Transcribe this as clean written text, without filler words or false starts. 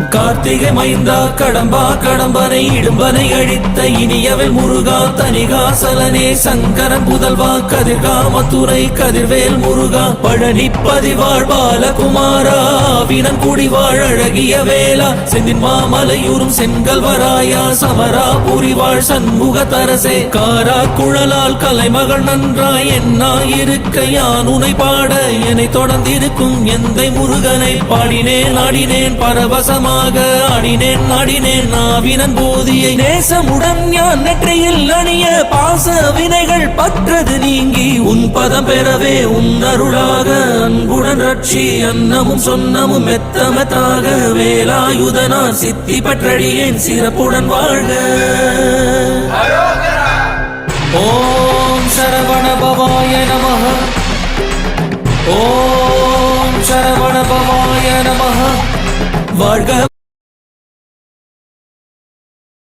கார்த்திகை மைந்தா கடம்பா கடம்பனை இடும்பனை அழித்த இனியவன் முருகா தனிகாசலனே சங்கரன் புதல்வா கதிர்கா மத்துரை கதிர்வேல் முருகா பழனி பதிவாழ் பாலகுமாரா வினன் குடிவாழ் அழகிய வேளா செந்தின் மாமலையூரும் செங்கல்வராயா சமரா புரிவாழ் சண்முக தரசே காரா குழலால் கலைமகள் நன்றாய் என்னாயிருக்க யான் உனை பாட என்னை தொடர்ந்திருக்கும் எந்தை முருகனை பாடினேன் ஆடினேன் பரவசமாக ஆடினேன் நாடினேன் நாவினன் போதியை நேசமுடன் ஞான் நெற்றியில் அணிய பாச வினைகள் பற்றது நீங்கி உன் பதம் பெறவே உன் அருளாக அன்புடன் ரட்சி அன்னமும் சொன்னமும் மெத்தமத்தாக வேலாயுதனார் சித்தி பற்றடியேன் சிறப்புடன் வாழ்க. ஓம் சரவண பவாய நமஹ. ஓம் சரவண பவாய நமஹ. வாழ்க.